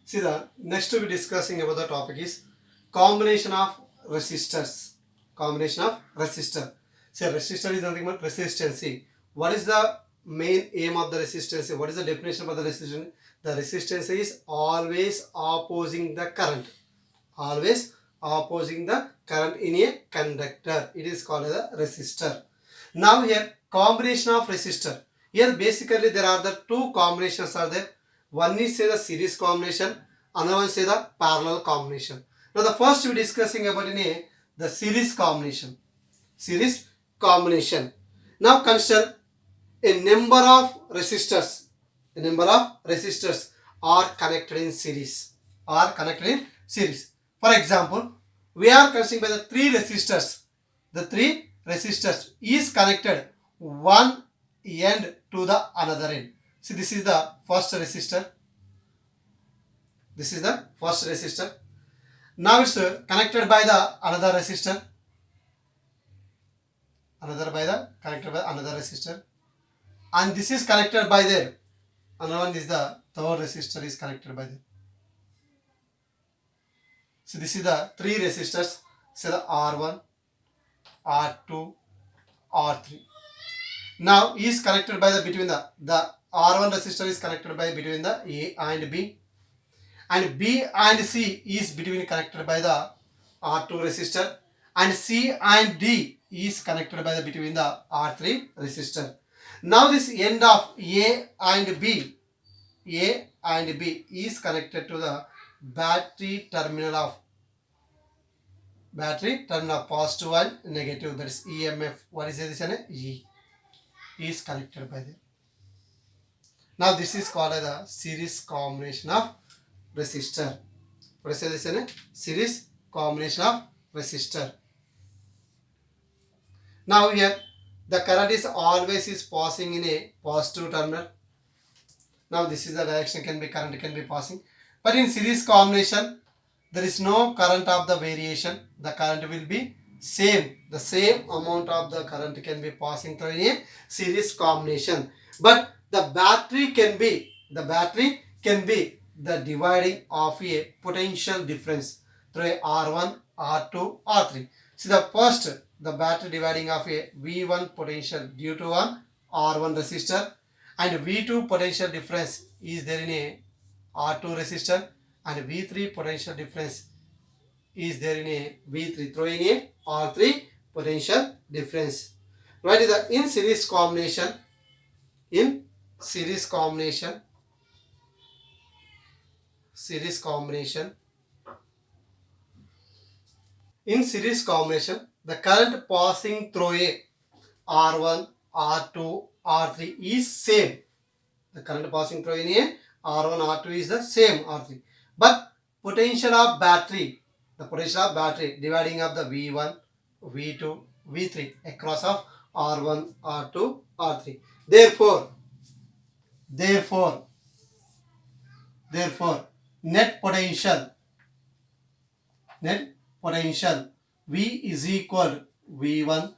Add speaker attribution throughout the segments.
Speaker 1: See, the next to be discussing about the topic is combination of resistors. Combination of resistor. See, resistor is nothing but resistance. See, what is the main aim of the resistance? What is the definition of the resistance? The resistance is always opposing the current. Always opposing the current in a conductor. It is called as a resistor. Now here combination of resistor. Here basically there are the two combinations are there. One is say the series combination, another one say the parallel combination. Now the first we discussing about in a the series combination. Series combination. Now consider a number of resistors. A number of resistors are connected in series. Are connected in series. For example, we are considering by the three resistors. The three resistors is connected one end to the another end. See, this is the first resistor. This is the first resistor. Now it's connected by the another resistor. Connected by another resistor. And this is connected by there. Another one is the third resistor is connected by there. So this is the three resistors. So the R1, R2, R3. Now is connected by the between the R1 resistor is connected by between the A and B, and B and C is between connected by the R2 resistor, and C and D is connected by the between the R3 resistor. Now this end of A and B is connected to the battery terminal positive and negative, that is EMF. What is this? E is connected by there. Now this is called as a series combination of resistor. What is this? Series combination of resistor. Now here the current is always is passing in a positive terminal. Now this is the direction current can be passing. But in series combination there is no current of the variation. The current will be same. The same amount of the current can be passing through in a series combination. But the battery can be the dividing of a potential difference through a R1, R2, R3. See the first, the battery dividing of a V1 potential due to an R1 resistor, and V2 potential difference is there in a R2 resistor, and V3 potential difference is there in a V3, throwing a R3 potential difference. Right, the in series combination, series combination, the current passing through a R1, R2, R3 is same. The current passing through in a R1, R2 is the same R3. But potential of battery dividing of the V1, V2, V3 across of R1, R2, R3. Therefore, net potential V is equal V1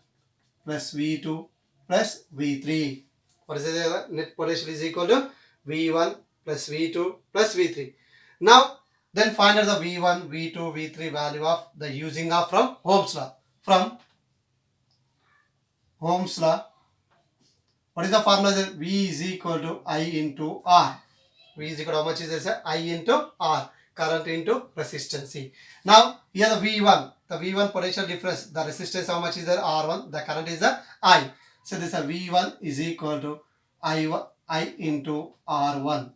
Speaker 1: plus V2 plus V3. What is the net potential is equal to V1 plus V2 plus V3. Now then find out the V1, V2, V3 value of the using of from Ohm's law. From Ohm's law, what is the formula? V is equal to I into R. V is equal to how much is this? I into R. Current into resistance. Now here the V1 potential difference, the resistance how much is there? R1. The current is the I. So this V1 is equal to I into R1,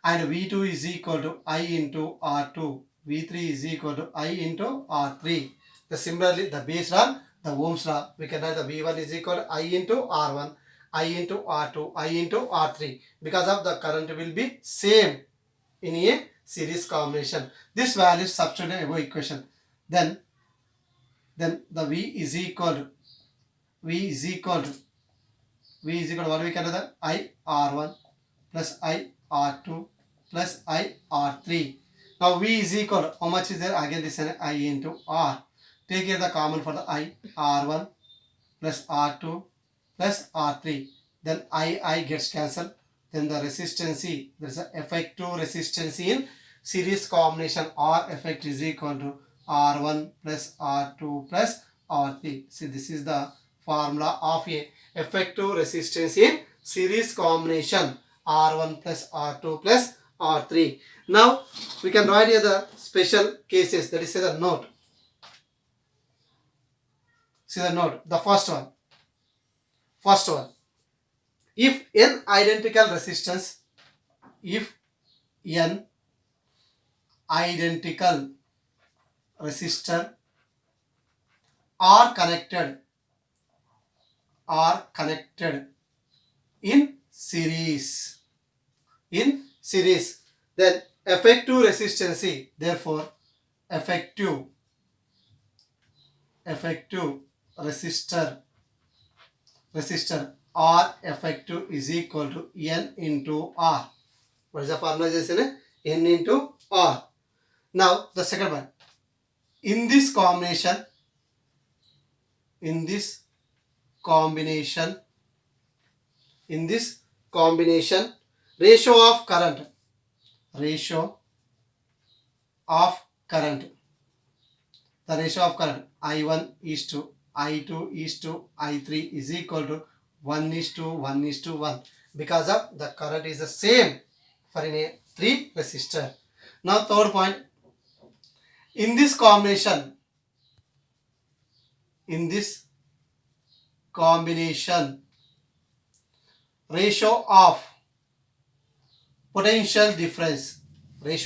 Speaker 1: and V2 is equal to I into R2. V3 is equal to I into R3. Similarly, based on the Ohm's law, we can write the V1 is equal to I into R1, I into R2, I into R3. Because of the current will be same in a series combination. This value is substituted in above equation. Then the V is equal to what we can do that? I R1 plus I R2 plus I R3. Now V is equal to how much is there? Again this is I into R. Take here the common for the I, R1 plus R2 plus R3. Then I gets cancelled. Then the resistance, there is an effective resistance in series combination R effect is equal to R1 plus R2 plus R3. See, this is the formula of a effective resistance in series combination R1 plus R2 plus R3. Now we can write here the special cases, that is the note. See the note, the first one. If n identical resistance, if n identical resistor are connected in series, then effective resistance, therefore effective resistor R effective is equal to N into R. What is the formula? N into R. Now the second one. In this combination ratio of current, the ratio of current I1 is to I2 is to I3 is equal to 1 is to 1 is to 1, because of the current is the same for in a 3 resistor. Now third point, in this combination ratio of potential difference, that is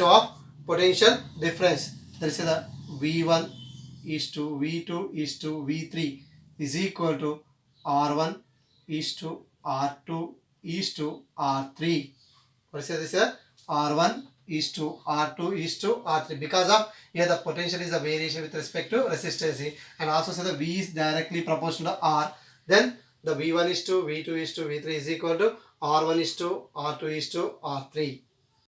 Speaker 1: the V1 is to V2 is to V3 is equal to R1 is to R2 is to R3. What is this here? R1 is to R2 is to R3, because of here the potential is the variation with respect to resistance, and also say the V is directly proportional to R. Then the V1 is to V2 is to V3 is equal to R1 is to R2 is to R3.